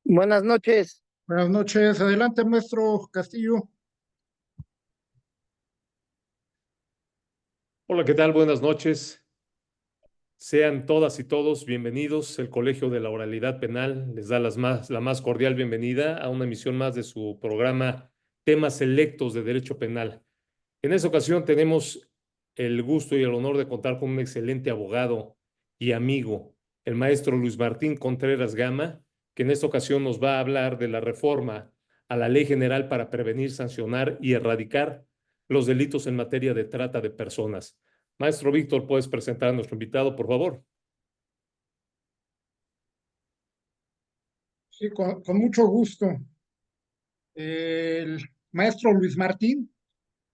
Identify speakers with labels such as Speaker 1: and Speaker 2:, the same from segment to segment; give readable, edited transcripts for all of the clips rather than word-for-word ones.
Speaker 1: Buenas noches.
Speaker 2: Buenas noches. Adelante, maestro Castillo.
Speaker 3: Hola, ¿qué tal? Buenas noches. Sean todas y todos bienvenidos. El Colegio de la Oralidad Penal les da la más cordial bienvenida a una emisión más de su programa Temas Selectos de Derecho Penal. En esta ocasión tenemos el gusto y el honor de contar con un excelente abogado y amigo, el maestro Luis Martín Contreras Gama, que en esta ocasión nos va a hablar de la reforma a la Ley General para prevenir, sancionar y erradicar los delitos en materia de trata de personas. Maestro Víctor, ¿puedes presentar a nuestro invitado, por favor?
Speaker 2: Sí, con mucho gusto. El maestro Luis Martín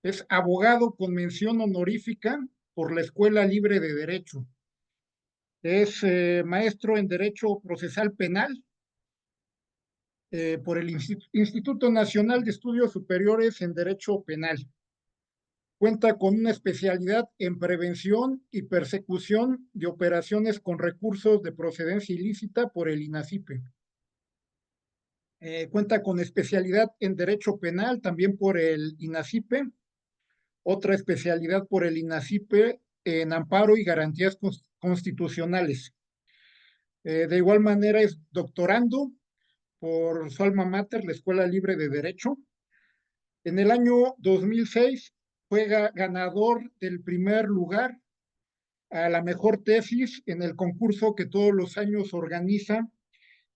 Speaker 2: es abogado con mención honorífica por la Escuela Libre de Derecho. Es maestro en Derecho Procesal Penal por el Instituto Nacional de Estudios Superiores en Derecho Penal. Cuenta con una especialidad en prevención y persecución de operaciones con recursos de procedencia ilícita por el INACIPE. Cuenta con especialidad en Derecho Penal también por el INACIPE, otra especialidad por el INACIPE en Amparo y Garantías Constitucionales. De igual manera es doctorando por su alma mater, la Escuela Libre de Derecho. En el año 2006 fue ganador del primer lugar a la mejor tesis en el concurso que todos los años organiza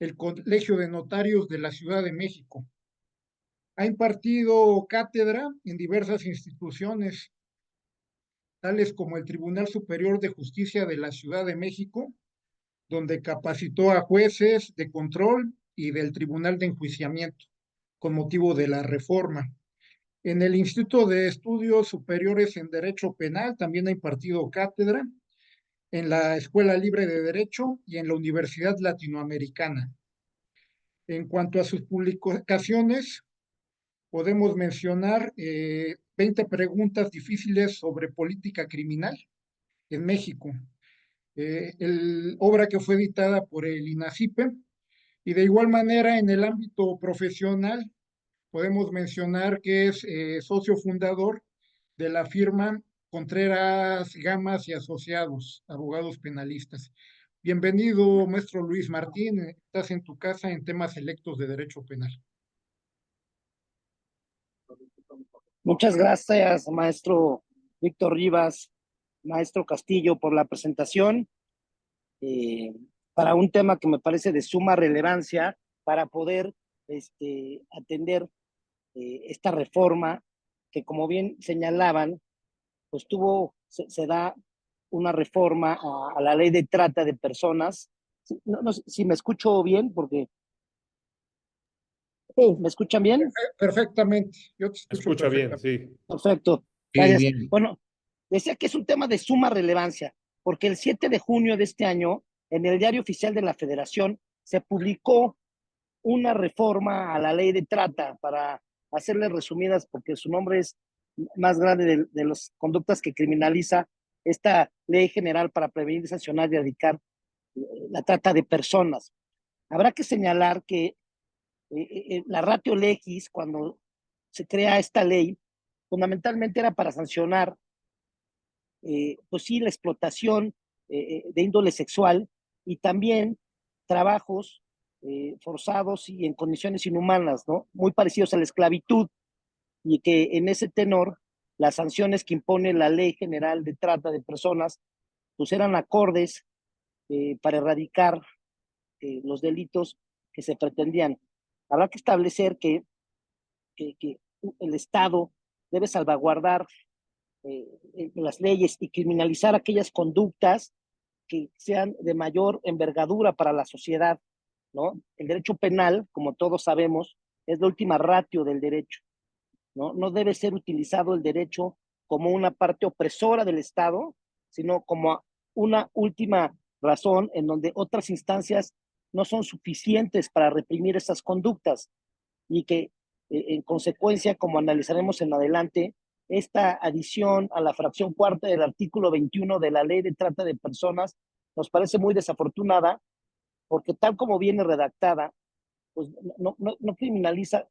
Speaker 2: el Colegio de Notarios de la Ciudad de México. Ha impartido cátedra en diversas instituciones, tales como el Tribunal Superior de Justicia de la Ciudad de México, donde capacitó a jueces de control y del Tribunal de Enjuiciamiento con motivo de la reforma. En el Instituto de Estudios Superiores en Derecho Penal también ha impartido cátedra, en la Escuela Libre de Derecho y en la Universidad Latinoamericana. En cuanto a sus publicaciones, podemos mencionar 20 preguntas difíciles sobre política criminal en México, obra que fue editada por el INACIPE, y de igual manera en el ámbito profesional podemos mencionar que es socio fundador de la firma Contreras Gamas y Asociados, abogados penalistas. Bienvenido, maestro Luis Martín, estás en tu casa en temas selectos de derecho penal.
Speaker 1: Muchas gracias, maestro Víctor Rivas, maestro Castillo, por la presentación para un tema que me parece de suma relevancia para poder atender esta reforma que, como bien señalaban, pues se da una reforma a la ley de trata de personas. No sé si me escucho bien, porque ¿me escuchan bien?
Speaker 2: Perfectamente, yo te escucho
Speaker 3: Escucha bien,
Speaker 2: perfectamente.
Speaker 3: sí.
Speaker 1: Perfecto,
Speaker 3: Bien,
Speaker 1: gracias.
Speaker 3: bien.
Speaker 1: Bueno, decía que es un tema de suma relevancia, porque el 7 de junio de este año, en el Diario Oficial de la Federación, se publicó una reforma a la ley de trata, para hacerle resumidas, porque su nombre es más grande de las conductas que criminaliza esta ley general para prevenir, sancionar y erradicar la trata de personas. Habrá que señalar que la ratio legis, cuando se crea esta ley, fundamentalmente era para sancionar, pues sí, la explotación de índole sexual y también trabajos forzados y en condiciones inhumanas, ¿no? Muy parecidos a la esclavitud, y que en ese tenor las sanciones que impone la Ley General de Trata de Personas pues eran acordes para erradicar los delitos que se pretendían. Habrá que establecer que el Estado debe salvaguardar las leyes y criminalizar aquellas conductas que sean de mayor envergadura para la sociedad, ¿no? El derecho penal, como todos sabemos, es la última ratio del derecho, ¿no? No debe ser utilizado el derecho como una parte opresora del Estado, sino como una última razón en donde otras instancias no son suficientes para reprimir esas conductas, y que en consecuencia, como analizaremos en adelante, esta adición a la fracción cuarta del artículo 21 de la Ley de Trata de Personas nos parece muy desafortunada, porque tal como viene redactada, pues no criminaliza,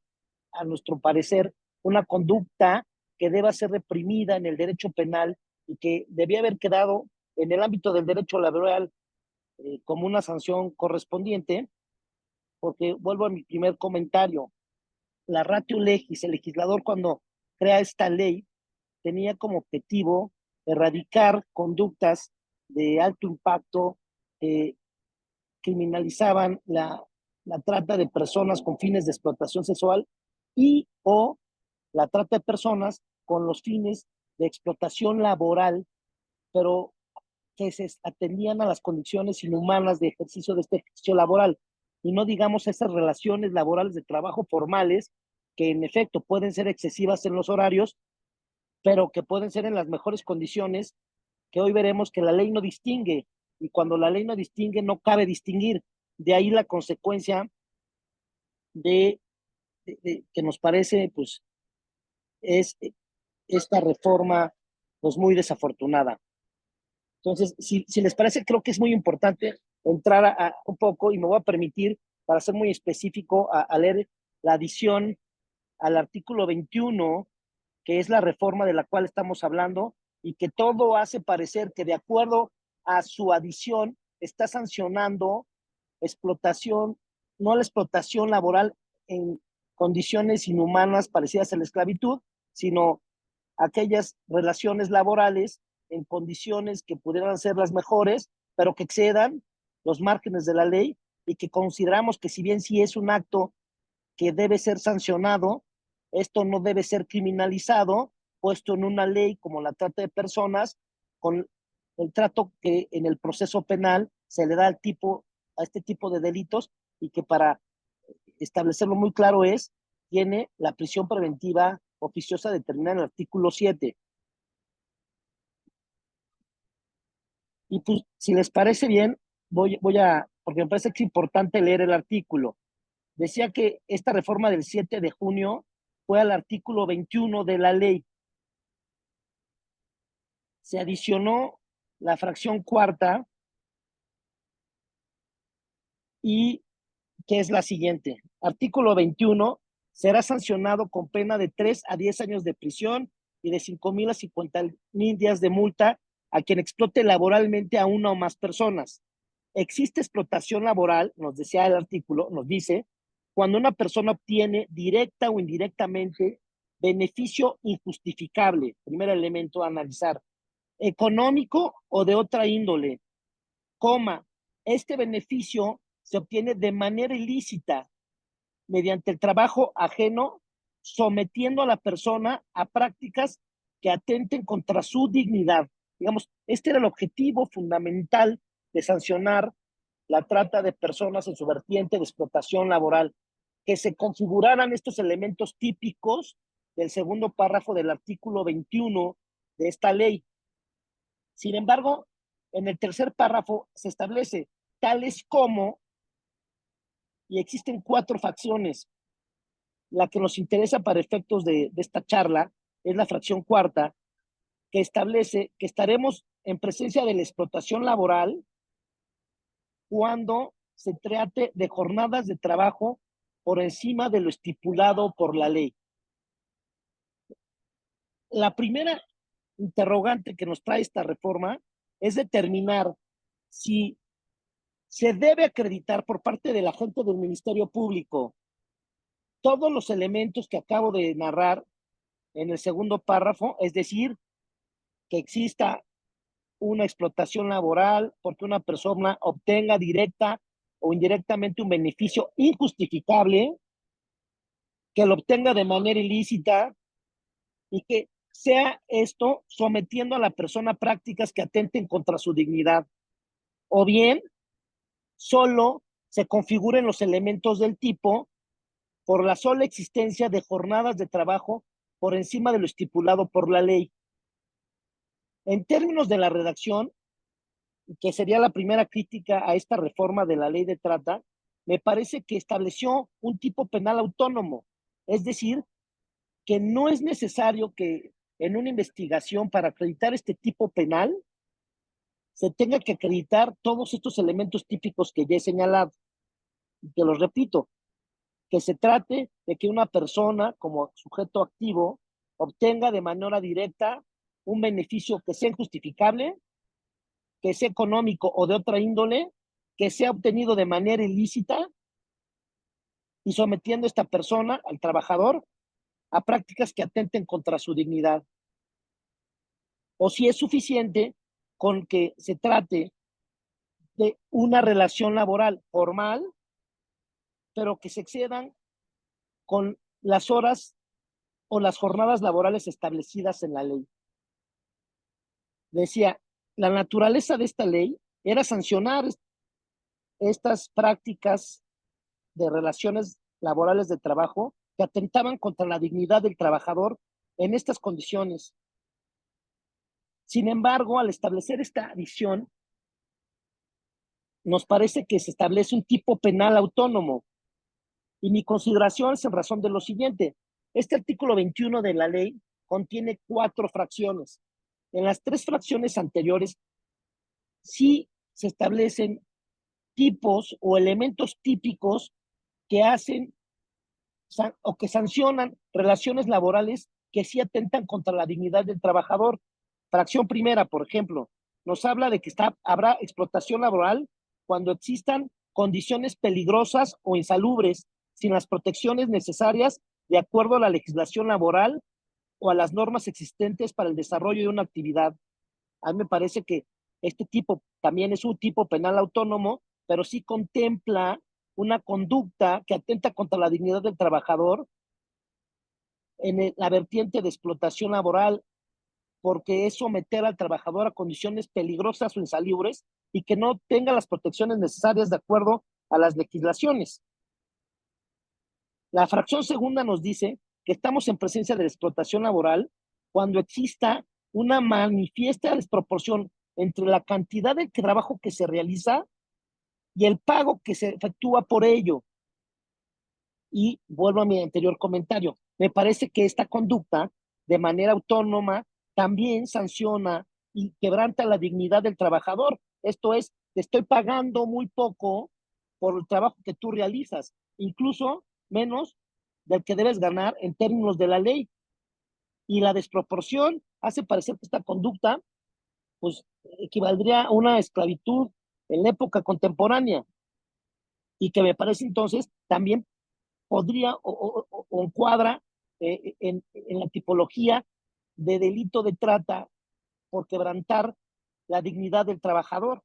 Speaker 1: a nuestro parecer, una conducta que deba ser reprimida en el derecho penal y que debía haber quedado en el ámbito del derecho laboral como una sanción correspondiente, porque vuelvo a mi primer comentario, la ratio legis, el legislador cuando crea esta ley, tenía como objetivo erradicar conductas de alto impacto que criminalizaban la trata de personas con fines de explotación sexual y o la trata de personas con los fines de explotación laboral, pero que se atendían a las condiciones inhumanas de ejercicio de este ejercicio laboral, y no digamos esas relaciones laborales de trabajo formales que en efecto pueden ser excesivas en los horarios, pero que pueden ser en las mejores condiciones, que hoy veremos que la ley no distingue, y cuando la ley no distingue no cabe distinguir. De ahí la consecuencia que nos parece pues es esta reforma pues muy desafortunada. Entonces, si les parece, creo que es muy importante entrar un poco, y me voy a permitir, para ser muy específico, a leer la adición al artículo 21, que es la reforma de la cual estamos hablando, y que todo hace parecer que de acuerdo a su adición está sancionando explotación, no la explotación laboral en condiciones inhumanas parecidas a la esclavitud, sino aquellas relaciones laborales en condiciones que pudieran ser las mejores, pero que excedan los márgenes de la ley, y que consideramos que si bien sí es un acto que debe ser sancionado, esto no debe ser criminalizado, puesto en una ley como la trata de personas, con el trato que en el proceso penal se le da a este tipo de delitos, y que para establecerlo muy claro tiene la prisión preventiva oficiosa determinada en el artículo 7. Y pues, si les parece bien, porque me parece que es importante leer el artículo. Decía que esta reforma del 7 de junio fue al artículo 21 de la ley. Se adicionó la fracción cuarta, y que es la siguiente. Artículo 21, será sancionado con pena de 3 a 10 años de prisión y de 5,000 a 50,000 días de multa a quien explote laboralmente a una o más personas. Existe explotación laboral, nos decía el artículo, nos dice, cuando una persona obtiene directa o indirectamente beneficio injustificable, primer elemento a analizar, económico o de otra índole, coma, este beneficio se obtiene de manera ilícita mediante el trabajo ajeno, sometiendo a la persona a prácticas que atenten contra su dignidad. Digamos, este era el objetivo fundamental de sancionar la trata de personas en su vertiente de explotación laboral, que se configuraran estos elementos típicos del segundo párrafo del artículo 21 de esta ley. Sin embargo, en el tercer párrafo se establece tales como, y existen 4 facciones. La que nos interesa para efectos de esta charla es la fracción cuarta, que establece que estaremos en presencia de la explotación laboral cuando se trate de jornadas de trabajo por encima de lo estipulado por la ley. La primera interrogante que nos trae esta reforma es determinar si se debe acreditar por parte del agente del Ministerio Público todos los elementos que acabo de narrar en el segundo párrafo, es decir, que exista una explotación laboral porque una persona obtenga directa o indirectamente un beneficio injustificable, que lo obtenga de manera ilícita, y que sea esto sometiendo a la persona a prácticas que atenten contra su dignidad, o bien solo se configuren los elementos del tipo por la sola existencia de jornadas de trabajo por encima de lo estipulado por la ley. En términos de la redacción, que sería la primera crítica a esta reforma de la ley de trata, me parece que estableció un tipo penal autónomo, es decir, que no es necesario que en una investigación para acreditar este tipo penal se tenga que acreditar todos estos elementos típicos que ya he señalado, y que los repito. que se trate de que una persona como sujeto activo obtenga de manera directa un beneficio que sea injustificable, que sea económico o de otra índole, que sea obtenido de manera ilícita y sometiendo a esta persona, al trabajador, a prácticas que atenten contra su dignidad. O si es suficiente con que se trate de una relación laboral formal, pero que se excedan con las horas o las jornadas laborales establecidas en la ley. Decía, la naturaleza de esta ley era sancionar estas prácticas de relaciones laborales de trabajo que atentaban contra la dignidad del trabajador en estas condiciones. Sin embargo, al establecer esta visión, nos parece que se establece un tipo penal autónomo. Y mi consideración es en razón de lo siguiente. Este artículo 21 de la ley contiene 4 fracciones. En las 3 fracciones anteriores sí se establecen tipos o elementos típicos que hacen o que sancionan relaciones laborales que sí atentan contra la dignidad del trabajador. Fracción primera, por ejemplo, nos habla de que habrá explotación laboral cuando existan condiciones peligrosas o insalubres sin las protecciones necesarias de acuerdo a la legislación laboral o a las normas existentes para el desarrollo de una actividad. A mí me parece que este tipo también es un tipo penal autónomo, pero sí contempla una conducta que atenta contra la dignidad del trabajador en la vertiente de explotación laboral, porque es someter al trabajador a condiciones peligrosas o insalubres y que no tenga las protecciones necesarias de acuerdo a las legislaciones. La fracción segunda nos dice que estamos en presencia de la explotación laboral cuando exista una manifiesta desproporción entre la cantidad de trabajo que se realiza y el pago que se efectúa por ello. Y vuelvo a mi anterior comentario, me parece que esta conducta de manera autónoma también sanciona y quebranta la dignidad del trabajador. Esto es, te estoy pagando muy poco por el trabajo que tú realizas, incluso menos del que debes ganar en términos de la ley. Y la desproporción hace parecer que esta conducta pues equivaldría a una esclavitud en la época contemporánea y que me parece entonces también podría o encuadra en la tipología de delito de trata por quebrantar la dignidad del trabajador.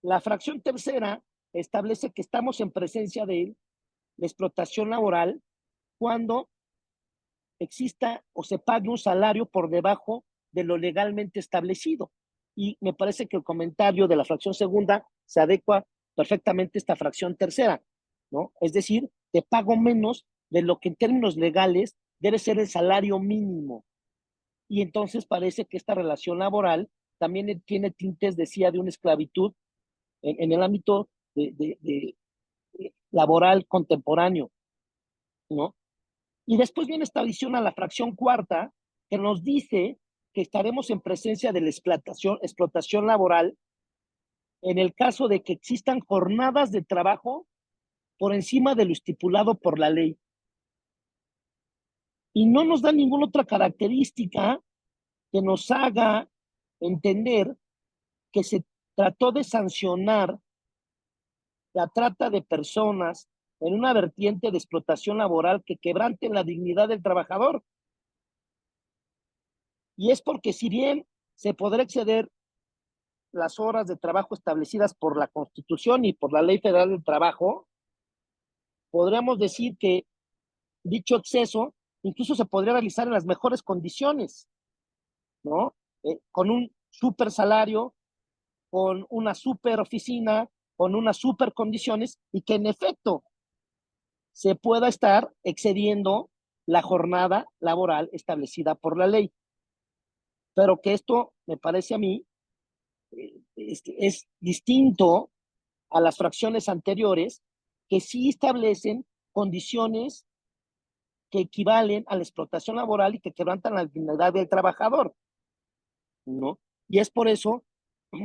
Speaker 1: La fracción tercera establece que estamos en presencia de la explotación laboral cuando exista o se pague un salario por debajo de lo legalmente establecido. Y me parece que el comentario de la fracción segunda se adecua perfectamente a esta fracción tercera, ¿no? Es decir, te pago menos de lo que en términos legales debe ser el salario mínimo. Y entonces parece que esta relación laboral también tiene tintes, decía, de una esclavitud en el ámbito de laboral contemporáneo, ¿no? Y después viene esta visión a la fracción cuarta, que nos dice que estaremos en presencia de la explotación laboral en el caso de que existan jornadas de trabajo por encima de lo estipulado por la ley. Y no nos da ninguna otra característica que nos haga entender que se trató de sancionar la trata de personas en una vertiente de explotación laboral que quebrante la dignidad del trabajador. Y es porque si bien se podrá exceder las horas de trabajo establecidas por la Constitución y por la Ley Federal del Trabajo, podríamos decir que dicho exceso incluso se podría realizar en las mejores condiciones, ¿no? Con un super salario, con una super oficina, con unas super condiciones y que en efecto se pueda estar excediendo la jornada laboral establecida por la ley. Pero que esto, me parece a mí, es distinto a las fracciones anteriores que sí establecen condiciones que equivalen a la explotación laboral y que quebrantan la dignidad del trabajador, ¿no? Y es por eso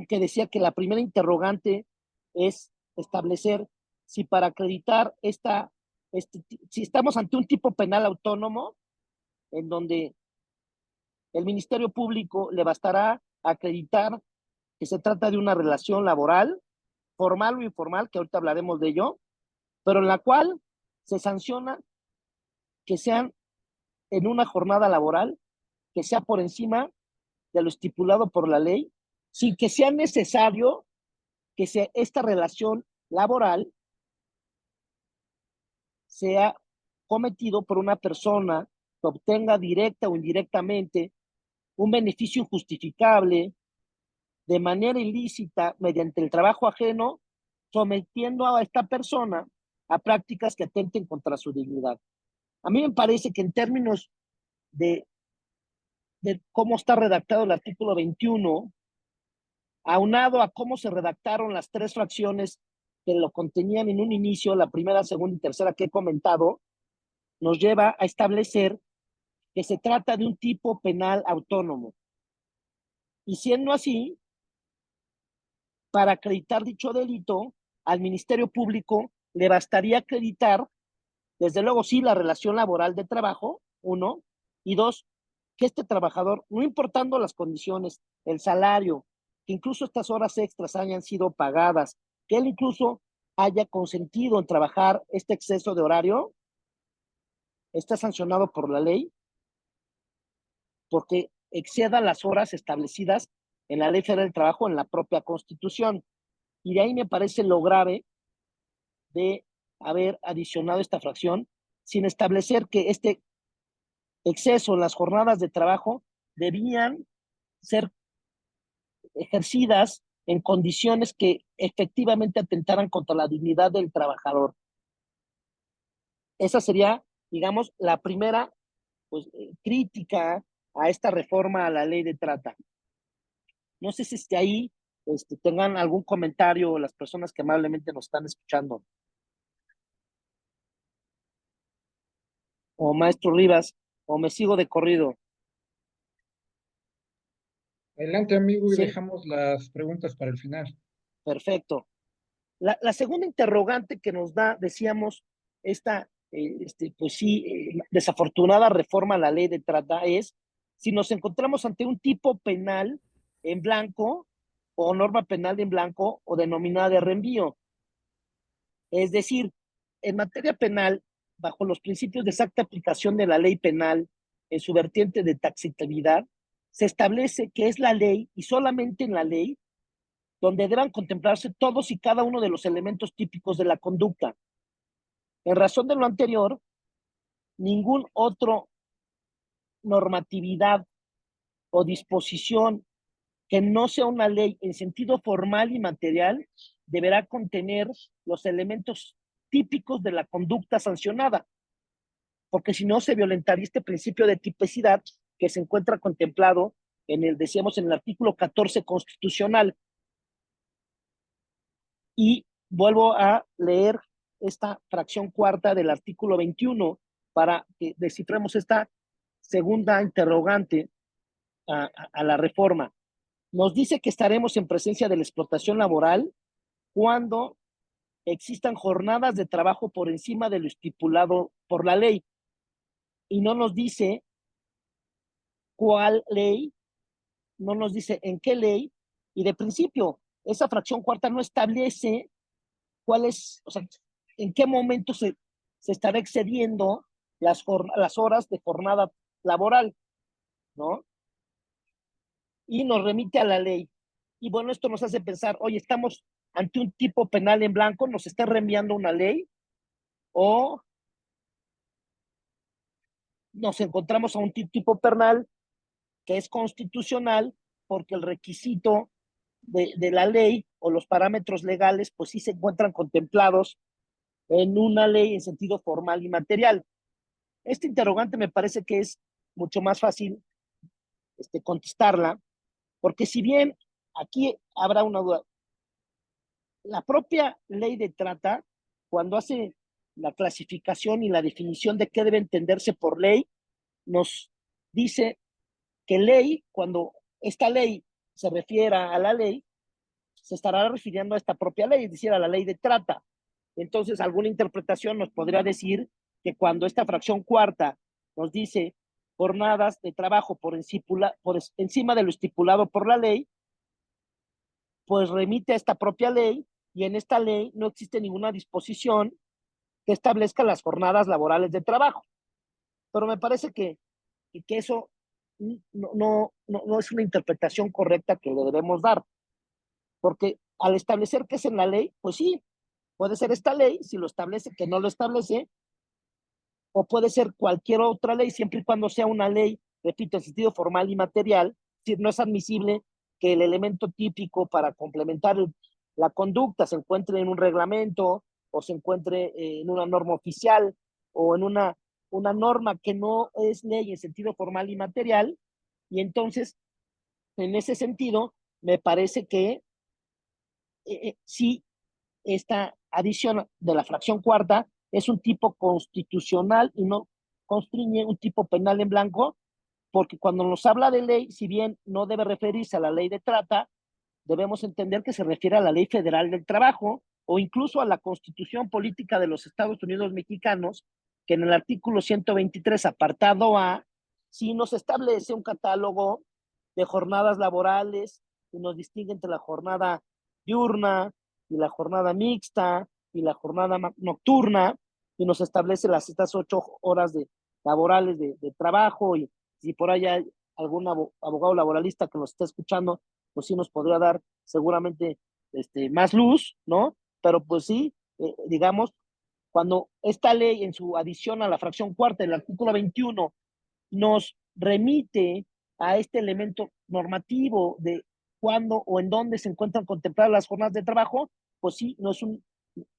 Speaker 1: que decía que la primera interrogante es establecer si para acreditar si estamos ante un tipo penal autónomo, en donde el Ministerio Público le bastará acreditar que se trata de una relación laboral, formal o informal, que ahorita hablaremos de ello, pero en la cual se sanciona que sean en una jornada laboral que sea por encima de lo estipulado por la ley, sin que sea necesario que esta relación laboral sea cometido por una persona que obtenga directa o indirectamente un beneficio injustificable de manera ilícita mediante el trabajo ajeno, sometiendo a esta persona a prácticas que atenten contra su dignidad. A mí me parece que en términos de cómo está redactado el artículo 21, aunado a cómo se redactaron las tres fracciones que lo contenían en un inicio, la primera, segunda y tercera que he comentado, nos lleva a establecer que se trata de un tipo penal autónomo. Y siendo así, para acreditar dicho delito, al Ministerio Público le bastaría acreditar, desde luego sí, la relación laboral de trabajo, uno, y dos, que este trabajador, no importando las condiciones, el salario, que incluso estas horas extras hayan sido pagadas, que él incluso haya consentido en trabajar este exceso de horario, está sancionado por la ley porque exceda las horas establecidas en la Ley Federal del Trabajo, en la propia Constitución. Y de ahí me parece lo grave de haber adicionado esta fracción sin establecer que este exceso en las jornadas de trabajo debían ser ejercidas en condiciones que efectivamente atentaran contra la dignidad del trabajador. Esa sería, digamos, la primera pues, crítica a esta reforma a la ley de trata. No sé si ahí tengan algún comentario las personas que amablemente nos están escuchando. O maestro Rivas, o me sigo de corrido.
Speaker 2: Adelante, amigo, y
Speaker 1: Sí,
Speaker 2: dejamos las preguntas para el final.
Speaker 1: perfecto. La segunda interrogante que nos da, decíamos, esta, pues sí, desafortunada reforma a la ley de trata es si nos encontramos ante un tipo penal en blanco o norma penal en blanco o denominada de reenvío. Es decir, en materia penal, bajo los principios de exacta aplicación de la ley penal en su vertiente de taxatividad, se establece que es la ley y solamente en la ley donde deban contemplarse todos y cada uno de los elementos típicos de la conducta. En razón de lo anterior, ningún otro normatividad o disposición que no sea una ley en sentido formal y material deberá contener los elementos típicos de la conducta sancionada, porque si no se violentaría este principio de tipicidad que se encuentra contemplado decíamos, en el artículo 14 constitucional. Y vuelvo a leer esta fracción cuarta del artículo 21 para que descifremos esta segunda interrogante a la reforma. Nos dice que estaremos en presencia de la explotación laboral cuando existan jornadas de trabajo por encima de lo estipulado por la ley. Y no nos dice cuál ley, no nos dice en qué ley, y de principio, esa fracción cuarta no establece cuál es, o sea, en qué momento se estará excediendo las horas de jornada laboral, ¿no? Y nos remite a la ley. Y bueno, esto nos hace pensar, oye, estamos ante un tipo penal en blanco, nos está reenviando una ley, o nos encontramos a un tipo penal que es constitucional porque el requisito de la ley o los parámetros legales, pues sí se encuentran contemplados en una ley en sentido formal y material. Este interrogante me parece que es mucho más fácil contestarla, porque si bien aquí habrá una duda, la propia ley de trata, cuando hace la clasificación y la definición de qué debe entenderse por ley, nos dice que ley, cuando esta ley se refiera a la ley, se estará refiriendo a esta propia ley, es decir, a la ley de trata. Entonces, alguna interpretación nos podría decir que cuando esta fracción cuarta nos dice jornadas de trabajo por encima de lo estipulado por la ley, pues remite a esta propia ley, y en esta ley no existe ninguna disposición que establezca las jornadas laborales de trabajo. Pero me parece que eso no es una interpretación correcta que le debemos dar, porque al establecer que es en la ley, pues sí, puede ser esta ley, si lo establece, que no lo establece, o puede ser cualquier otra ley, siempre y cuando sea una ley, repito, en sentido formal y material. Si no es admisible que el elemento típico para complementar la conducta se encuentre en un reglamento, o se encuentre en una norma oficial, o en una norma que no es ley en sentido formal y material. Y entonces, en ese sentido, me parece que sí, esta adición de la fracción cuarta es un tipo constitucional y no constriñe un tipo penal en blanco, porque cuando nos habla de ley, si bien no debe referirse a la ley de trata, debemos entender que se refiere a la Ley Federal del Trabajo, o incluso a la Constitución Política de los Estados Unidos Mexicanos, que en el artículo 123, apartado A, sí nos establece un catálogo de jornadas laborales y nos distingue entre la jornada diurna y la jornada mixta y la jornada nocturna, y nos establece estas 8 horas laborales de trabajo. Y si por ahí hay algún abogado laboralista que nos esté escuchando, pues sí nos podría dar seguramente más luz, ¿no? Pero pues sí, digamos, cuando esta ley, en su adición a la fracción cuarta del artículo 21, nos remite a este elemento normativo de cuándo o en dónde se encuentran contempladas las jornadas de trabajo, pues sí, no es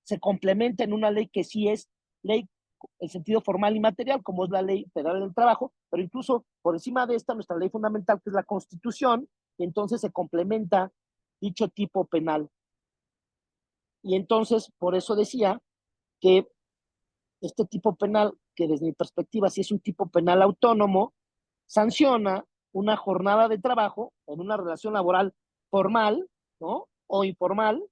Speaker 1: se complementa en una ley que sí es ley en sentido formal y material, como es la Ley Federal del Trabajo, pero incluso por encima de esta, nuestra ley fundamental, que es la Constitución, y entonces se complementa dicho tipo penal. Y entonces, por eso decía que este tipo penal, que desde mi perspectiva sí es un tipo penal autónomo, sanciona una jornada de trabajo en una relación laboral formal, ¿no?, o informal,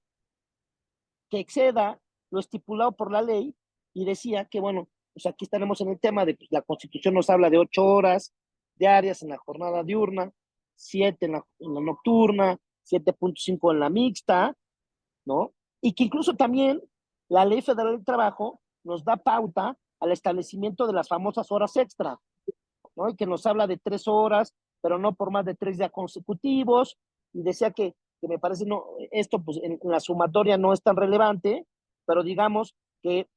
Speaker 1: que exceda lo estipulado por la ley. Y decía que, bueno, pues aquí estaremos en el tema de, pues, la Constitución nos habla de 8 horas diarias en la jornada diurna, 7 en la nocturna, 7.5 en la mixta, ¿no? Y que incluso también la Ley Federal del Trabajo nos da pauta al establecimiento de las famosas horas extra, ¿no? Y que nos habla de 3 horas, pero no por más de 3 días consecutivos. Y decía que me parece, no, esto pues en la sumatoria no es tan relevante, pero digamos que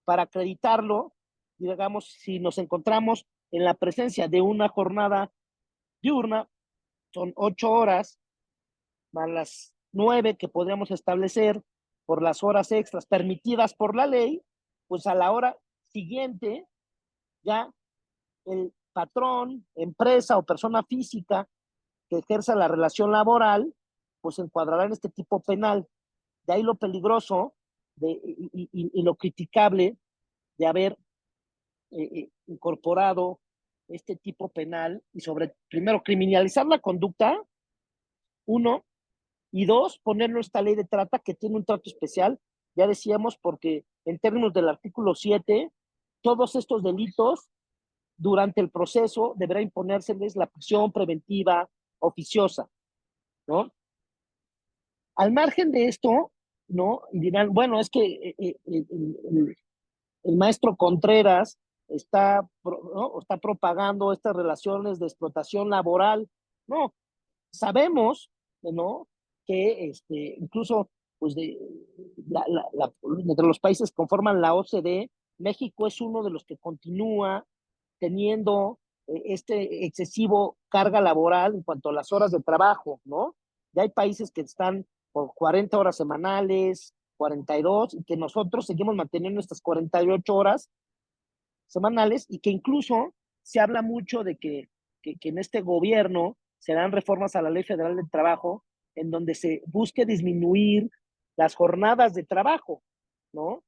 Speaker 1: para acreditarlo, digamos, si nos encontramos en la presencia de una jornada diurna, son 8 horas, más las 9 que podríamos establecer por las horas extras permitidas por la ley, pues a la hora siguiente ya el patrón, empresa o persona física que ejerza la relación laboral, pues se encuadrará en este tipo penal. De ahí lo peligroso y lo criticable de haber incorporado este tipo penal, y sobre, primero, criminalizar la conducta, uno, y dos, ponerlo esta ley de trata, que tiene un trato especial, ya decíamos, porque en términos del artículo 7, todos estos delitos, durante el proceso, deberá imponérseles la prisión preventiva oficiosa, ¿no? Al margen de esto, ¿no? Y dirán, bueno, es que el maestro Contreras ¿no?, está propagando estas relaciones de explotación laboral. No, sabemos, ¿no?, que incluso pues entre los países que conforman la OCDE, México es uno de los que continúa teniendo este excesivo carga laboral en cuanto a las horas de trabajo, ¿no? Ya hay países que están por 40 horas semanales, 42, y que nosotros seguimos manteniendo estas 48 horas semanales, y que incluso se habla mucho de que en este gobierno se dan reformas a la Ley Federal del Trabajo en donde se busque disminuir las jornadas de trabajo, ¿no?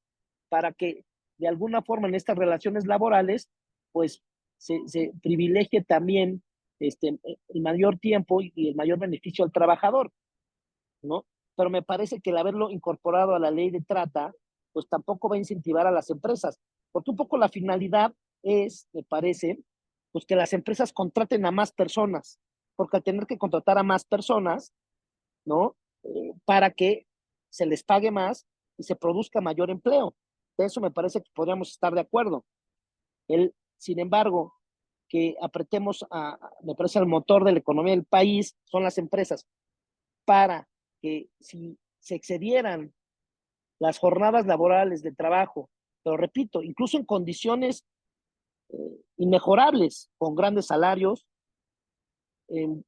Speaker 1: Para que de alguna forma en estas relaciones laborales, pues se privilegie también el mayor tiempo y el mayor beneficio al trabajador, ¿no? Pero me parece que el haberlo incorporado a la ley de trata, pues tampoco va a incentivar a las empresas, porque un poco la finalidad es, me parece, pues que las empresas contraten a más personas, porque al tener que contratar a más personas, ¿no? Para que se les pague más y se produzca mayor empleo. De eso me parece que podríamos estar de acuerdo. Sin embargo, que apretemos, me parece, el motor de la economía del país son las empresas, para que si se excedieran las jornadas laborales de trabajo, pero repito, incluso en condiciones inmejorables, con grandes salarios, en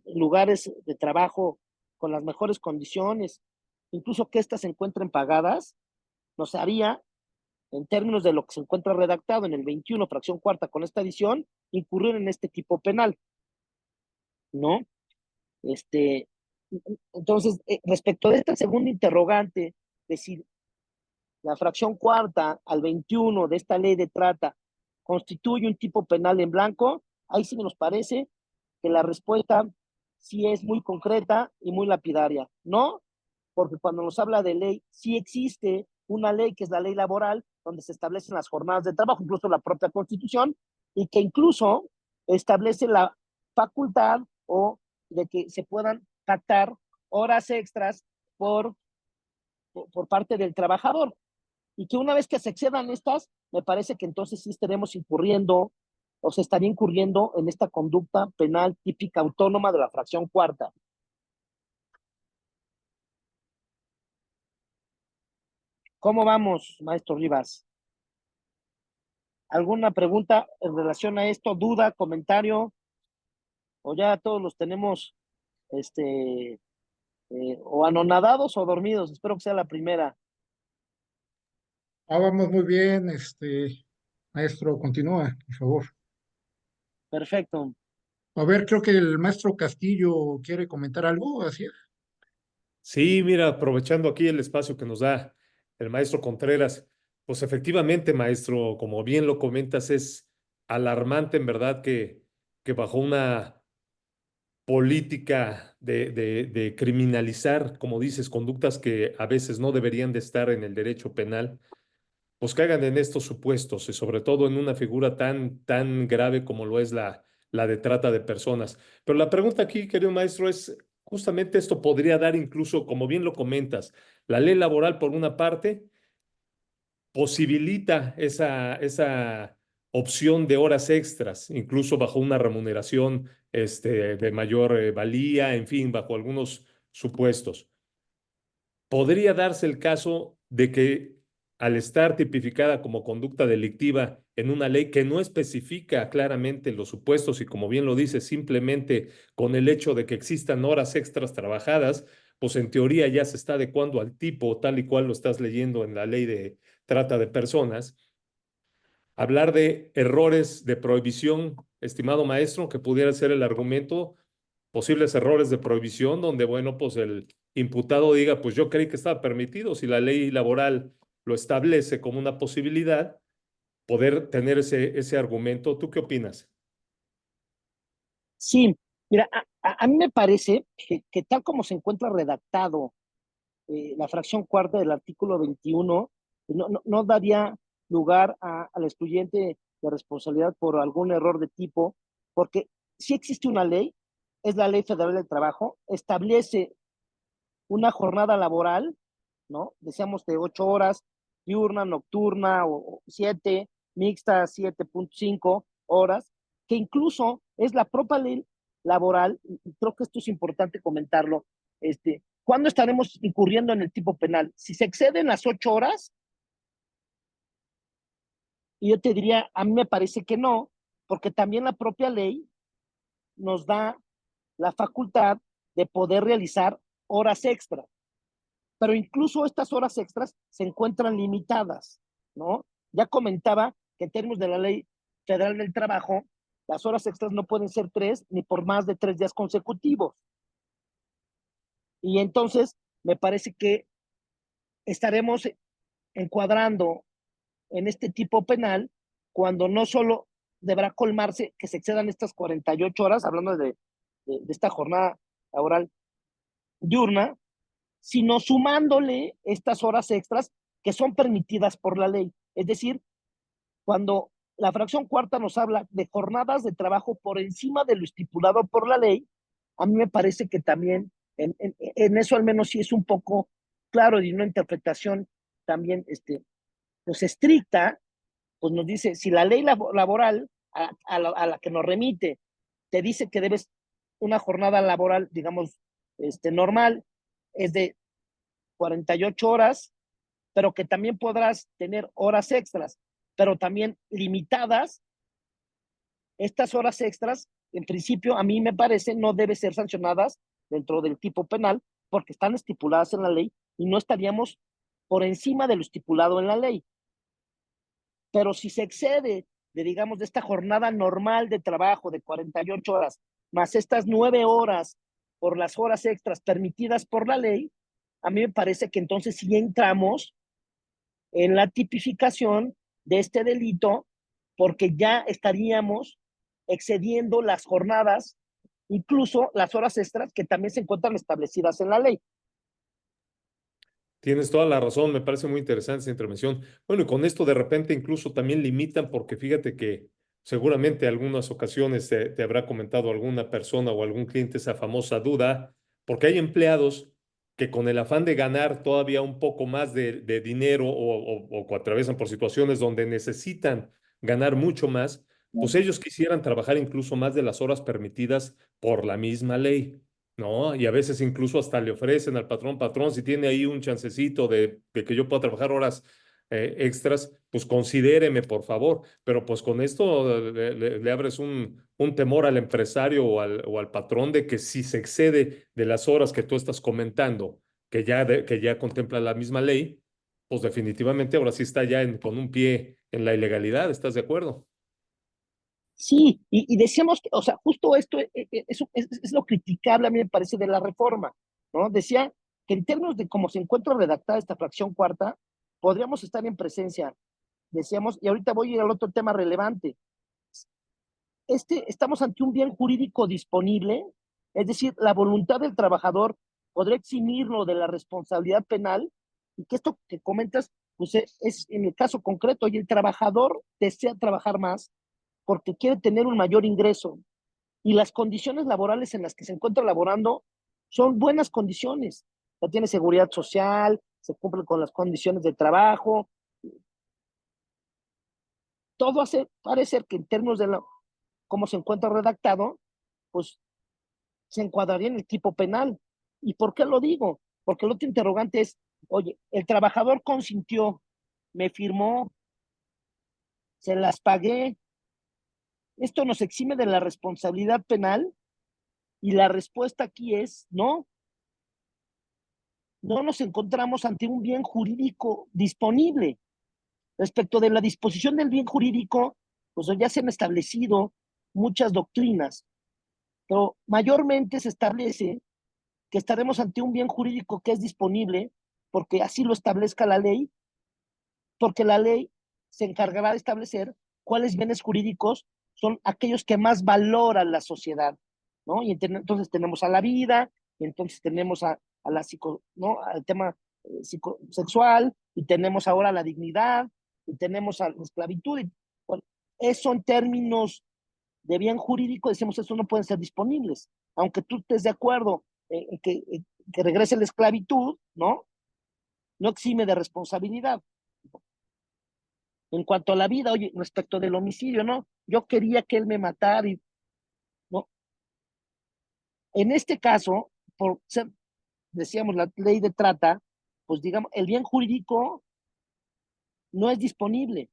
Speaker 1: lugares de trabajo con las mejores condiciones, incluso que éstas se encuentren pagadas, nos haría, en términos de lo que se encuentra redactado en el 21, fracción cuarta, con esta edición, incurrir en este tipo penal, ¿no? Entonces, respecto de esta segunda interrogante, de si la fracción cuarta al 21 de esta ley de trata constituye un tipo penal en blanco, ahí sí nos parece que la respuesta sí es muy concreta y muy lapidaria. No, porque cuando nos habla de ley, sí existe una ley que es la ley laboral, donde se establecen las jornadas de trabajo, incluso la propia Constitución, y que incluso establece la facultad o de que se puedan pactar horas extras por parte del trabajador. Y que una vez que se excedan estas, me parece que entonces sí estaremos incurriendo o se estaría incurriendo en esta conducta penal típica autónoma de la fracción cuarta. ¿Cómo vamos, maestro Rivas? ¿Alguna pregunta en relación a esto? ¿Duda, comentario? ¿O ya todos los tenemos o anonadados o dormidos? Espero que sea la primera.
Speaker 2: Vamos muy bien, maestro, continúa, por favor.
Speaker 1: Perfecto.
Speaker 2: A ver, creo que el maestro Castillo quiere comentar algo, así es.
Speaker 3: Sí, mira, aprovechando aquí el espacio que nos da el maestro Contreras, pues efectivamente, maestro, como bien lo comentas, es alarmante en verdad que bajo una política de criminalizar, como dices, conductas que a veces no deberían de estar en el derecho penal, pues caigan en estos supuestos y sobre todo en una figura tan grave como lo es la de trata de personas. Pero la pregunta aquí, querido maestro, es justamente esto podría dar incluso, como bien lo comentas, la ley laboral por una parte posibilita esa opción de horas extras, incluso bajo una remuneración de mayor valía, en fin, bajo algunos supuestos. Podría darse el caso de que al estar tipificada como conducta delictiva en una ley que no especifica claramente los supuestos y como bien lo dice, simplemente con el hecho de que existan horas extras trabajadas, pues en teoría ya se está adecuando al tipo tal y cual lo estás leyendo en la ley de trata de personas. Hablar de errores de prohibición, estimado maestro, que pudiera ser el argumento, posibles errores de prohibición, donde, bueno, pues el imputado diga, pues yo creí que estaba permitido, si la ley laboral lo establece como una posibilidad, poder tener ese argumento. ¿Tú qué opinas?
Speaker 1: Sí, mira, a mí me parece que tal como se encuentra redactado la fracción cuarta del artículo 21, no daría lugar al excluyente de responsabilidad por algún error de tipo, porque si existe una ley, es la Ley Federal del Trabajo, establece una jornada laboral, ¿no? Decíamos de 8 horas, diurna, nocturna, o 7, mixta, 7.5 horas, que incluso es la propia ley laboral, y creo que esto es importante comentarlo, ¿cuándo estaremos incurriendo en el tipo penal? Si se exceden las 8 horas, y yo te diría, a mí me parece que no, porque también la propia ley nos da la facultad de poder realizar horas extras. Pero incluso estas horas extras se encuentran limitadas, ¿no? Ya comentaba que en términos de la Ley Federal del Trabajo, las horas extras no pueden ser 3 ni por más de 3 días consecutivos. Y entonces me parece que estaremos encuadrando en este tipo penal cuando no solo deberá colmarse que se excedan estas 48 horas, hablando de esta jornada laboral diurna, sino sumándole estas horas extras que son permitidas por la ley. Es decir, cuando la fracción cuarta nos habla de jornadas de trabajo por encima de lo estipulado por la ley, a mí me parece que también en eso al menos sí es un poco claro y una interpretación también pues estricta, pues nos dice, si la ley laboral a la que nos remite te dice que debes una jornada laboral, digamos, normal, es de 48 horas, pero que también podrás tener horas extras, pero también limitadas. Estas horas extras, en principio, a mí me parece, no deben ser sancionadas dentro del tipo penal porque están estipuladas en la ley y no estaríamos por encima de lo estipulado en la ley. Pero si se excede de, digamos, de esta jornada normal de trabajo de 48 horas, más estas 9 horas por las horas extras permitidas por la ley, a mí me parece que entonces sí entramos en la tipificación de este delito, porque ya estaríamos excediendo las jornadas, incluso las horas extras que también se encuentran establecidas en la ley.
Speaker 3: Tienes toda la razón, me parece muy interesante esa intervención. Bueno, y con esto de repente incluso también limitan, porque fíjate que seguramente algunas ocasiones te habrá comentado alguna persona o algún cliente esa famosa duda, porque hay empleados que con el afán de ganar todavía un poco más de dinero o atraviesan por situaciones donde necesitan ganar mucho más, pues ellos quisieran trabajar incluso más de las horas permitidas por la misma ley. No, y a veces incluso hasta le ofrecen al patrón, si tiene ahí un chancecito de que yo pueda trabajar horas extras, pues considéreme, por favor. Pero pues con esto le abres un temor al empresario o al patrón de que si se excede de las horas que tú estás comentando, que ya contempla la misma ley, pues definitivamente ahora sí está ya con un pie en la ilegalidad, ¿estás de acuerdo?
Speaker 1: Sí, y decíamos que, o sea, justo esto es lo criticable a mí me parece de la reforma, ¿no? Decía que en términos de cómo se encuentra redactada esta fracción cuarta, podríamos estar en presencia, decíamos, y ahorita voy a ir al otro tema relevante. Estamos ante un bien jurídico disponible, es decir, la voluntad del trabajador podrá eximirlo de la responsabilidad penal, y que esto que comentas, pues es en el caso concreto, y el trabajador desea trabajar más porque quiere tener un mayor ingreso, y las condiciones laborales en las que se encuentra laborando son buenas condiciones. Ya tiene seguridad social, se cumple con las condiciones de trabajo, todo hace parecer que en términos de cómo se encuentra redactado, pues se encuadraría en el tipo penal. ¿Y por qué lo digo? Porque el otro interrogante es, oye, el trabajador consintió, me firmó, se las pagué, ¿esto nos exime de la responsabilidad penal? Y la respuesta aquí es no, no nos encontramos ante un bien jurídico disponible. Respecto de la disposición del bien jurídico, pues ya se han establecido muchas doctrinas, pero mayormente se establece que estaremos ante un bien jurídico que es disponible porque así lo establezca la ley, porque la ley se encargará de establecer cuáles bienes jurídicos son aquellos que más valoran la sociedad, ¿no? Y entonces tenemos a la vida, y entonces tenemos a la ¿no? Al tema sexual, y tenemos ahora la dignidad, y tenemos a la esclavitud. Bueno, eso en términos de bien jurídico, decimos, eso no pueden ser disponibles. Aunque tú estés de acuerdo que regrese la esclavitud, ¿no? No exime de responsabilidad. En cuanto a la vida, oye, respecto del homicidio, ¿no? Yo quería que él me matara y, ¿no? En este caso, por ser, decíamos, la ley de trata, pues digamos, el bien jurídico no es disponible.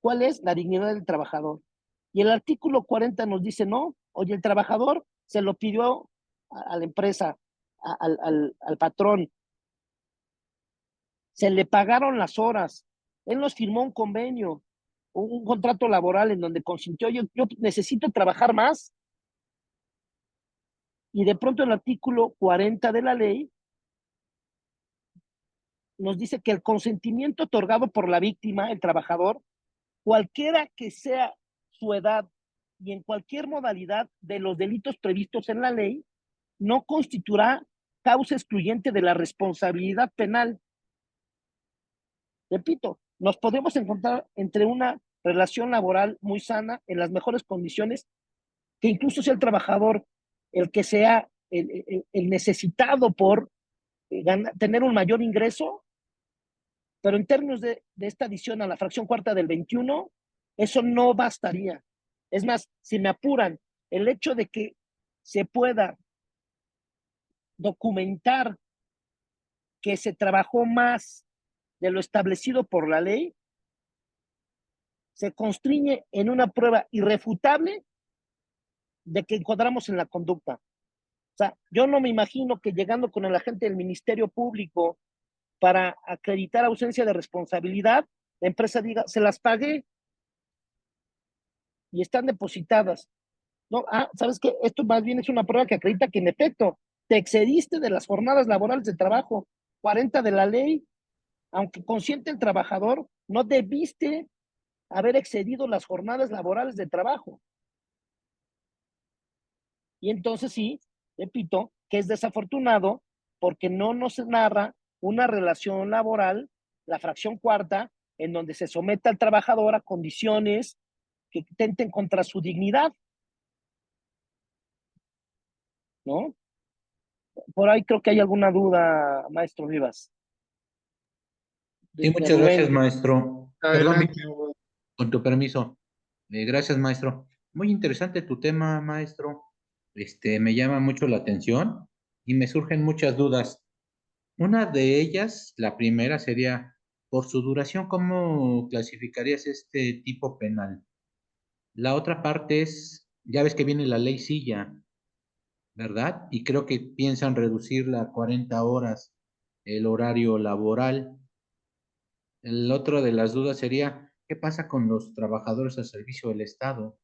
Speaker 1: ¿Cuál es? La dignidad del trabajador. Y el artículo 40 nos dice, no, oye, el trabajador se lo pidió a la empresa, al patrón, se le pagaron las horas, él nos firmó un convenio, un contrato laboral en donde consintió, yo necesito trabajar más, y de pronto el artículo 40 de la ley nos dice que el consentimiento otorgado por la víctima, el trabajador, cualquiera que sea su edad y en cualquier modalidad de los delitos previstos en la ley, no constituirá causa excluyente de la responsabilidad penal. repito, nos podemos encontrar entre una relación laboral muy sana, en las mejores condiciones, que incluso sea el trabajador el que sea el necesitado por tener un mayor ingreso, pero en términos de esta adición a la fracción cuarta del 21, eso no bastaría. Es más, si me apuran, el hecho de que se pueda documentar que se trabajó más de lo establecido por la ley, se constriñe en una prueba irrefutable de que encuadramos en la conducta. O sea, yo no me imagino que llegando con el agente del Ministerio Público para acreditar ausencia de responsabilidad, la empresa diga, se las pagué y están depositadas. No, ¿sabes qué? Esto más bien es una prueba que acredita que en efecto te excediste de las jornadas laborales de trabajo, 40 de la ley, aunque consciente el trabajador, no debiste haber excedido las jornadas laborales de trabajo. Y entonces sí, repito, que es desafortunado porque no nos narra una relación laboral, la fracción cuarta, en donde se someta al trabajador a condiciones que tenten contra su dignidad, ¿no? Por ahí creo que hay alguna duda, maestro Rivas.
Speaker 4: Sí,
Speaker 1: De
Speaker 4: muchas gracias,
Speaker 1: Rubén.
Speaker 4: maestro. Perdón,
Speaker 2: Adelante.
Speaker 4: con tu permiso. Gracias, maestro. Muy interesante tu tema, maestro. Me llama mucho la atención y me surgen muchas dudas. Una de ellas, la primera sería, por su duración, ¿cómo clasificarías este tipo penal? La otra parte es, ya ves que viene la ley Silla, ¿verdad? Y creo que piensan reducirla a 40 horas el horario laboral. El otro de las dudas sería, ¿qué pasa con los trabajadores al servicio del Estado?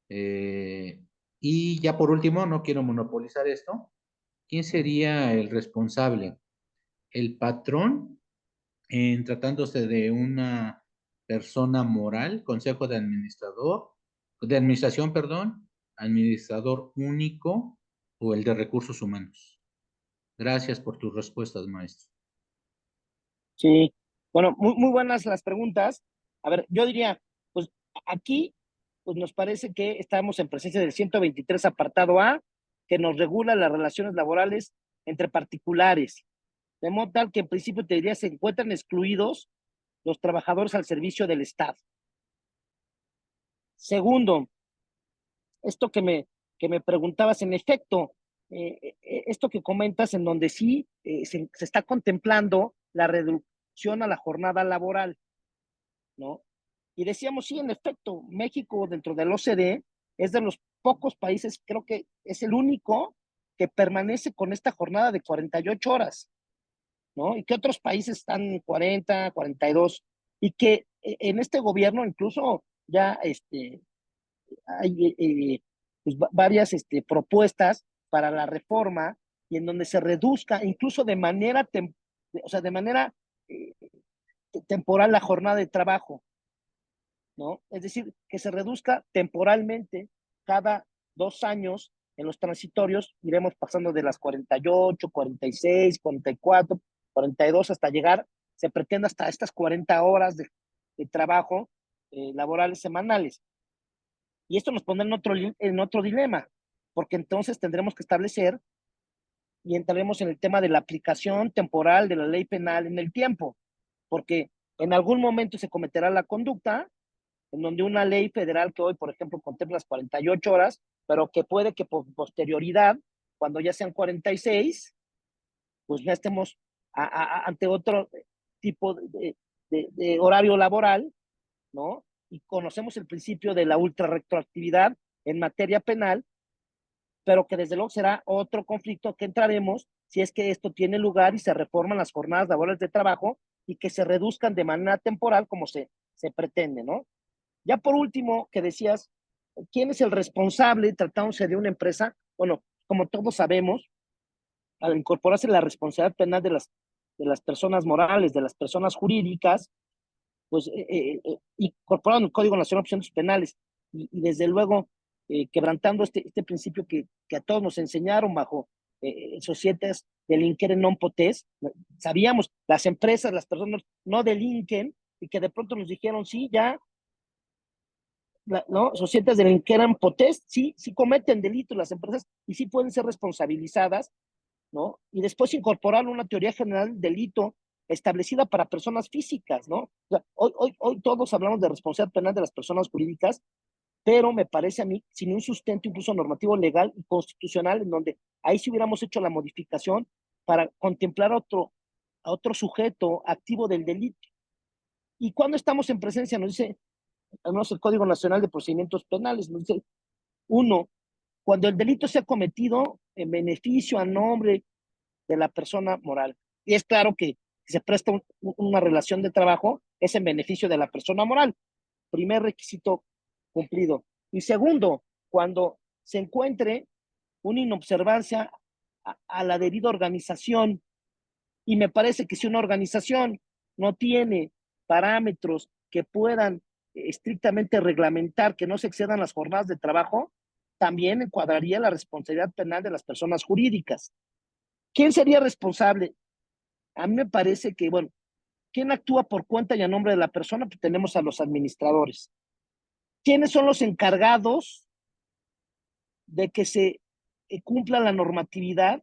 Speaker 4: Y ya por último, no quiero monopolizar esto, ¿quién sería el responsable? ¿El patrón en tratándose de una persona moral, consejo de administración, perdón, administrador único o el de recursos humanos? Gracias por tus respuestas, maestro.
Speaker 1: Sí, bueno, muy buenas las preguntas. A ver, yo diría, pues aquí pues nos parece que estamos en presencia del 123 apartado A, que nos regula las relaciones laborales entre particulares. De modo tal que en principio te diría se encuentran excluidos los trabajadores al servicio del Estado. Segundo, esto que me preguntabas, en efecto, esto que comentas en donde sí se está contemplando la reducción a la jornada laboral, ¿no? Y decíamos, sí, en efecto, México dentro del OCDE es de los pocos países, creo que es el único que permanece con esta jornada de 48 horas, ¿no? Y que otros países están 40, 42, y que en este gobierno incluso ya hay pues, varias propuestas para la reforma y en donde se reduzca incluso de manera, o sea, de manera eh, temporal la jornada de trabajo, ¿no? Es decir, que se reduzca temporalmente cada 2 años en los transitorios, iremos pasando de las 48, 46, 44, 42 hasta llegar, se pretende hasta estas 40 horas de trabajo laborales semanales. Y esto nos pone en otro dilema, porque entonces tendremos que establecer y entraremos en el tema de la aplicación temporal de la ley penal en el tiempo, porque en algún momento se cometerá la conducta en donde una ley federal que hoy, por ejemplo, contempla las 48 horas, pero que puede que por posterioridad, cuando ya sean 46, pues ya estemos ante otro tipo de horario laboral, ¿no? Y conocemos el principio de la ultrarretroactividad en materia penal, pero que desde luego será otro conflicto que entraremos si es que esto tiene lugar y se reforman las jornadas laborales de trabajo y que se reduzcan de manera temporal como se pretende, ¿no? Ya por último, que decías, ¿quién es el responsable tratándose de una empresa? Bueno, como todos sabemos, al incorporarse la responsabilidad penal de las personas morales, de las personas jurídicas, pues incorporaron el Código Nacional de Procedimientos Penales y desde luego quebrantando este principio que a todos nos enseñaron bajo societas delinquere non potest. Sabíamos, las empresas, las personas no delinquen, y que de pronto nos dijeron, sí, ya, ¿no? Societas delinqueran potest, sí, sí cometen delitos las empresas y sí pueden ser responsabilizadas, ¿no? Y después incorporar una teoría general del delito establecida para personas físicas, ¿no? O sea, hoy todos hablamos de responsabilidad penal de las personas jurídicas, pero me parece a mí sin un sustento incluso normativo legal y constitucional, en donde ahí sí hubiéramos hecho la modificación para contemplar a otro sujeto activo del delito. Y cuando estamos en presencia, nos dice, al menos el Código Nacional de Procedimientos Penales, nos dice, uno, cuando el delito sea cometido en beneficio a nombre de la persona moral. Y es claro que si se presta una relación de trabajo, es en beneficio de la persona moral. Primer requisito cumplido. Y segundo, cuando se encuentre una inobservancia a la debida organización, y me parece que si una organización no tiene parámetros que puedan estrictamente reglamentar que no se excedan las jornadas de trabajo, también encuadraría la responsabilidad penal de las personas jurídicas. ¿Quién sería responsable? A mí me parece que, bueno, ¿quién actúa por cuenta y a nombre de la persona? Pues tenemos a los administradores. ¿Quiénes son los encargados de que se cumpla la normatividad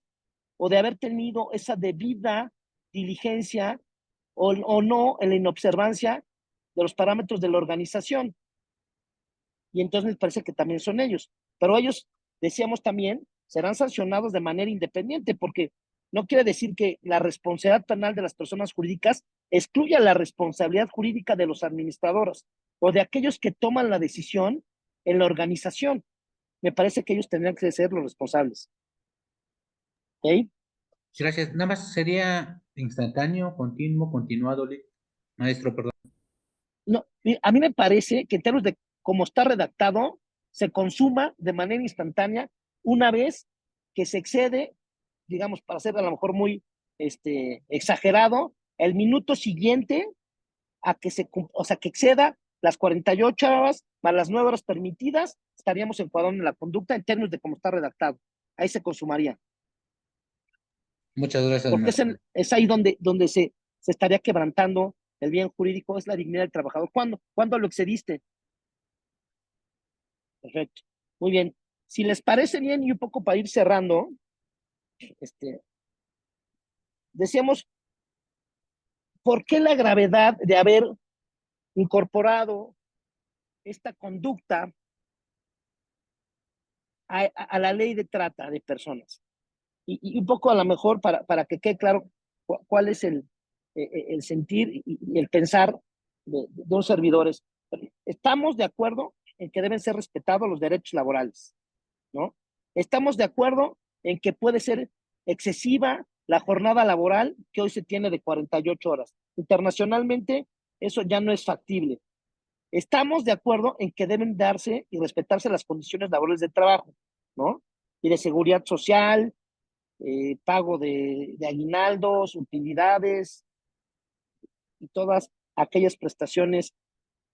Speaker 1: o de haber tenido esa debida diligencia o no en la inobservancia de los parámetros de la organización? Y entonces me parece que también son ellos. Pero ellos, decíamos también, serán sancionados de manera independiente, porque no quiere decir que la responsabilidad penal de las personas jurídicas excluya la responsabilidad jurídica de los administradores o de aquellos que toman la decisión en la organización. Me parece que ellos tendrían que ser los responsables. ¿Ok?
Speaker 4: Gracias. Nada más sería instantáneo, continuo, continuado, maestro, perdón.
Speaker 1: No, a mí me parece que en términos de cómo está redactado, se consuma de manera instantánea una vez que se excede, digamos, para ser a lo mejor muy exagerado, el minuto siguiente a que o sea, que exceda las 48 horas más las 9 horas permitidas, estaríamos encuadrando en la conducta en términos de cómo está redactado. Ahí se consumaría.
Speaker 4: Muchas gracias,
Speaker 1: Porque
Speaker 4: maestro.
Speaker 1: es ahí donde se estaría quebrantando el bien jurídico, es la dignidad del trabajador. ¿Cuándo lo excediste? Perfecto. Muy bien. Si les parece bien, y un poco para ir cerrando, decíamos, ¿por qué la gravedad de haber incorporado esta conducta a la ley de trata de personas? Y un poco a lo mejor para que quede claro cuál es el sentir y el pensar de los servidores. Estamos de acuerdo en que deben ser respetados los derechos laborales, ¿no? Estamos de acuerdo en que puede ser excesiva la jornada laboral que hoy se tiene de 48 horas. Internacionalmente, eso ya no es factible. Estamos de acuerdo en que deben darse y respetarse las condiciones laborales de trabajo, ¿no? Y de seguridad social, pago de aguinaldos, utilidades y todas aquellas prestaciones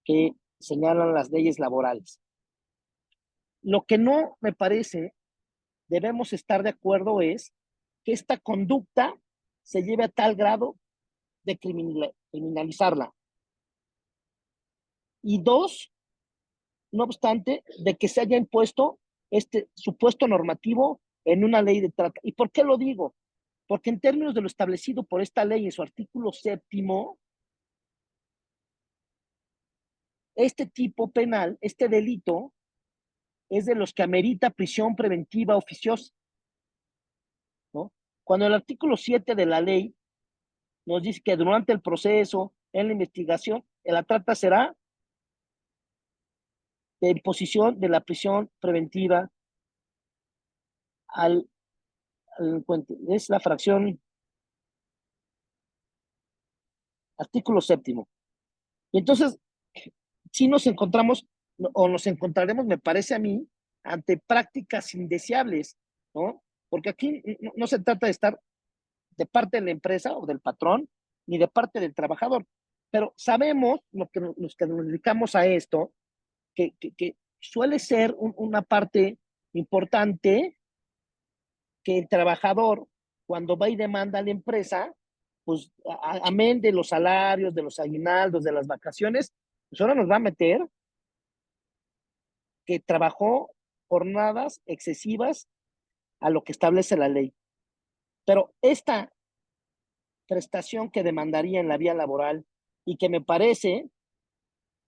Speaker 1: que señalan las leyes laborales. Lo que no me parece debemos estar de acuerdo es que esta conducta se lleve a tal grado de criminalizarla. Y dos, no obstante, de que se haya impuesto este supuesto normativo en una ley de trata. ¿Y por qué lo digo? Porque en términos de lo establecido por esta ley en su artículo 7º, este tipo penal, este delito, es de los que amerita prisión preventiva oficiosa, ¿no? Cuando el artículo 7 de la ley nos dice que durante el proceso, en la investigación, la trata será de imposición de la prisión preventiva al es la fracción artículo 7º. Y entonces, si nos encontramos o nos encontraremos, me parece a mí, ante prácticas indeseables, ¿no? Porque aquí no se trata de estar de parte de la empresa o del patrón, ni de parte del trabajador. Pero sabemos, los que nos dedicamos a esto, que suele ser una parte importante que el trabajador, cuando va y demanda a la empresa, pues amén de los salarios, de los aguinaldos, de las vacaciones, pues ahora nos va a meter que trabajó jornadas excesivas a lo que establece la ley. Pero esta prestación que demandaría en la vía laboral y que me parece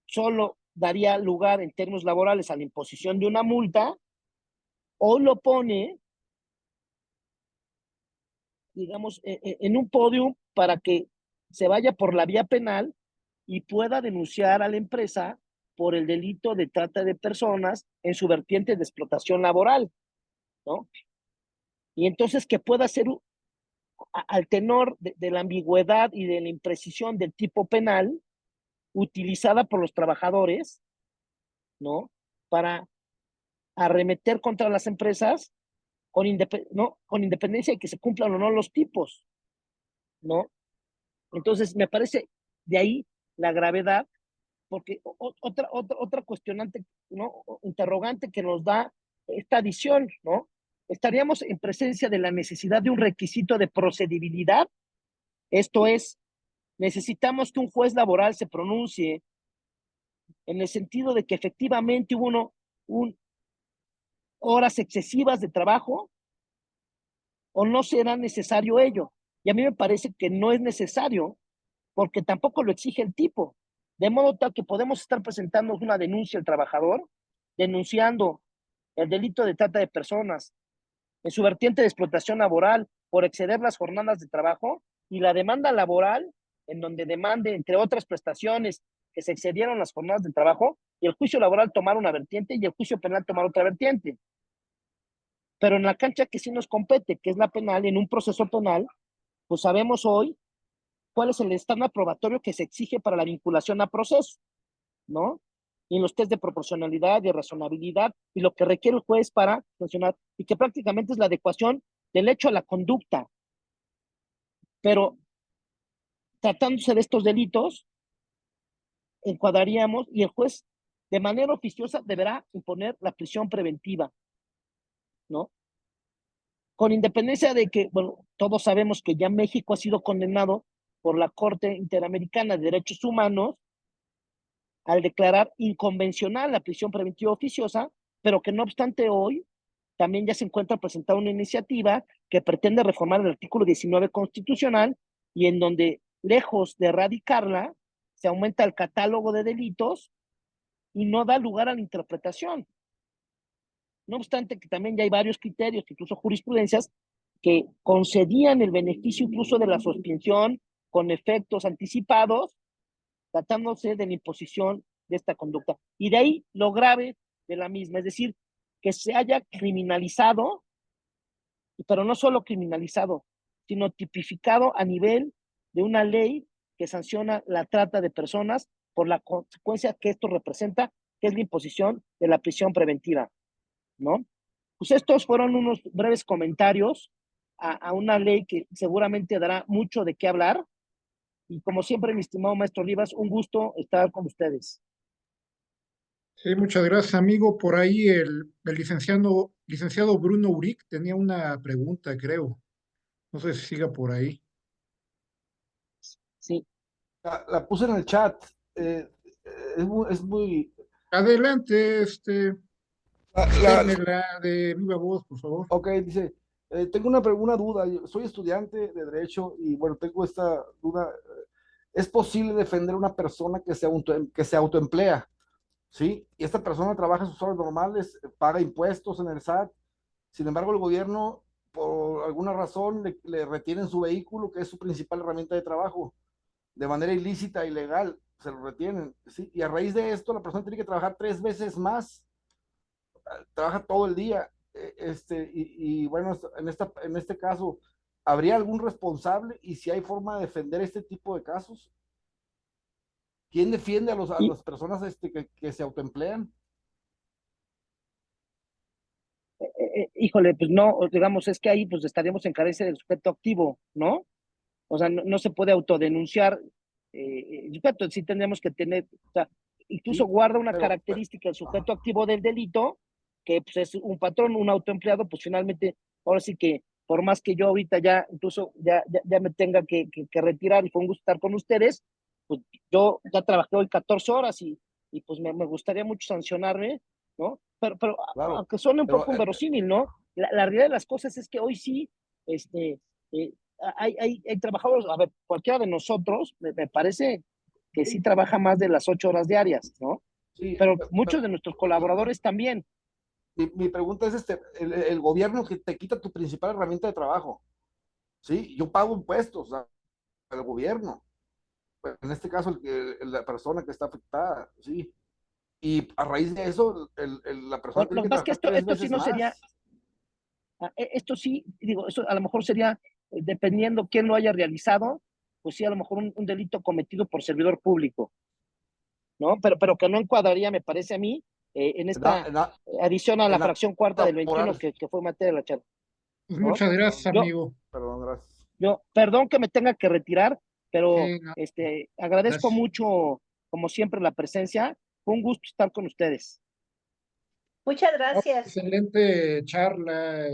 Speaker 1: solo daría lugar en términos laborales a la imposición de una multa, hoy lo pone, digamos, en un podio para que se vaya por la vía penal y pueda denunciar a la empresa por el delito de trata de personas en su vertiente de explotación laboral, ¿no? Y entonces que pueda ser al tenor de la ambigüedad y de la imprecisión del tipo penal utilizada por los trabajadores, ¿no? Para arremeter contra las empresas con independencia de que se cumplan o no los tipos, ¿no? Entonces, me parece de ahí la gravedad, porque otra cuestionante, ¿no? Interrogante que nos da esta adición, ¿no? Estaríamos en presencia de la necesidad de un requisito de procedibilidad, esto es, necesitamos que un juez laboral se pronuncie en el sentido de que efectivamente hubo horas excesivas de trabajo o no será necesario ello. Y a mí me parece que no es necesario porque tampoco lo exige el tipo. De modo tal que podemos estar presentando una denuncia al trabajador, denunciando el delito de trata de personas en su vertiente de explotación laboral por exceder las jornadas de trabajo y la demanda laboral en donde demande, entre otras prestaciones, que se excedieron las jornadas de trabajo y el juicio laboral tomar una vertiente y el juicio penal tomar otra vertiente. Pero en la cancha que sí nos compete, que es la penal, en un proceso penal, pues sabemos hoy cuál es el estándar probatorio que se exige para la vinculación a proceso, ¿no? Y en los test de proporcionalidad, de razonabilidad, y lo que requiere el juez para funcionar, y que prácticamente es la adecuación del hecho a la conducta. Pero tratándose de estos delitos, encuadraríamos, y el juez, de manera oficiosa, deberá imponer la prisión preventiva, ¿no? Con independencia de que, bueno, todos sabemos que ya México ha sido condenado por la Corte Interamericana de Derechos Humanos al declarar inconvencional la prisión preventiva oficiosa, pero que no obstante hoy también ya se encuentra presentada una iniciativa que pretende reformar el artículo 19 constitucional y en donde, lejos de erradicarla, se aumenta el catálogo de delitos y no da lugar a la interpretación. No obstante que también ya hay varios criterios, incluso jurisprudencias, que concedían el beneficio incluso de la suspensión con efectos anticipados, tratándose de la imposición de esta conducta. Y de ahí lo grave de la misma, es decir, que se haya criminalizado, pero no solo criminalizado, sino tipificado a nivel de una ley que sanciona la trata de personas por la consecuencia que esto representa, que es la imposición de la prisión preventiva, ¿no? Pues estos fueron unos breves comentarios a una ley que seguramente dará mucho de qué hablar. Y como siempre, mi estimado maestro Olivas, un gusto estar con ustedes.
Speaker 2: Sí, muchas gracias, amigo. Por ahí el licenciado Bruno Uric tenía una pregunta, creo. No sé si siga por ahí.
Speaker 1: Sí,
Speaker 5: La puse en el chat. Es muy.
Speaker 2: Adelante,
Speaker 5: La-
Speaker 2: démela de viva voz, por favor.
Speaker 5: ok, dice: tengo una duda. Yo soy estudiante de Derecho y bueno, tengo esta duda. ¿Es posible defender a una persona que se autoemplea? ¿Sí? Y esta persona trabaja sus horas normales, paga impuestos en el SAT. Sin embargo, el gobierno, por alguna razón, le retienen su vehículo, que es su principal herramienta de trabajo, de manera ilícita, ilegal, se lo retienen, ¿sí? Y a raíz de esto, la persona tiene que trabajar 3 veces más, trabaja todo el día, y bueno, en este caso, ¿habría algún responsable? Y si hay forma de defender este tipo de casos, ¿quién defiende a
Speaker 1: y,
Speaker 5: las personas que se autoemplean?
Speaker 1: híjole, pues no, digamos, es que ahí pues estaríamos en carencia del sujeto activo, ¿no? O sea, no se puede autodenunciar. El sujeto sí tendríamos que tener, o sea, incluso
Speaker 5: Sí,
Speaker 1: guarda una
Speaker 5: pero
Speaker 1: característica del
Speaker 5: ajá.
Speaker 1: sujeto activo del delito, que pues, es un patrón, un autoempleado, pues finalmente ahora sí que por más que yo ahorita ya incluso ya me tenga que retirar y fue un gusto estar con ustedes, pues yo ya trabajé hoy 14 horas y pues me gustaría mucho sancionarme, ¿no? Pero
Speaker 5: Claro,
Speaker 1: aunque suene un
Speaker 5: pero
Speaker 1: poco inverosímil, ¿no? La realidad de las cosas es que hoy sí, hay trabajadores, a ver, cualquiera de nosotros, me parece que sí trabaja más de las 8 horas diarias, ¿no?
Speaker 5: sí,
Speaker 1: Pero muchos de nuestros colaboradores también.
Speaker 5: mi pregunta es el gobierno que te quita tu principal herramienta de trabajo, ¿sí? Yo pago impuestos al gobierno, pues, en este caso la persona que está afectada, ¿sí? Y a raíz de eso, la persona
Speaker 1: Bueno,
Speaker 5: tiene
Speaker 1: lo
Speaker 5: que
Speaker 1: que pasa es que
Speaker 5: trabajar
Speaker 1: esto,
Speaker 5: 3
Speaker 1: esto sí
Speaker 5: veces
Speaker 1: no sería,
Speaker 5: más.
Speaker 1: esto sí, digo, eso a lo mejor sería, dependiendo quién lo haya realizado, pues sí, a lo mejor un delito cometido por servidor público, ¿no? Pero que no encuadraría, me parece a mí, en
Speaker 5: En la,
Speaker 1: esta
Speaker 5: en la,
Speaker 1: adición a la
Speaker 5: en la
Speaker 1: fracción cuarta del 21
Speaker 5: laboral.
Speaker 1: que fue materia de la charla,
Speaker 2: Pues
Speaker 1: ¿no?
Speaker 2: muchas gracias,
Speaker 1: Yo,
Speaker 2: amigo.
Speaker 5: Perdón, gracias.
Speaker 1: perdón que me tenga que retirar, pero
Speaker 2: Sí, no,
Speaker 1: agradezco
Speaker 2: gracias.
Speaker 1: mucho, como siempre, la presencia. Fue un gusto estar con ustedes.
Speaker 6: Muchas
Speaker 2: No,
Speaker 6: gracias.
Speaker 2: excelente charla,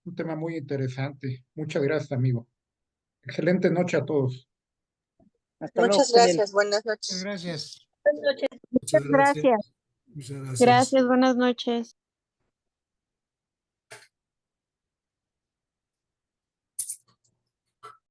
Speaker 2: un tema muy interesante. Muchas gracias, amigo. Excelente noche a todos.
Speaker 1: Hasta luego,
Speaker 6: Muchas
Speaker 1: Daniel.
Speaker 6: gracias. Buenas
Speaker 7: Muchas
Speaker 6: noches.
Speaker 7: gracias.
Speaker 6: Buenas noches.
Speaker 7: Muchas gracias.
Speaker 8: Gracias.
Speaker 7: Muchas gracias.
Speaker 8: Gracias, buenas noches.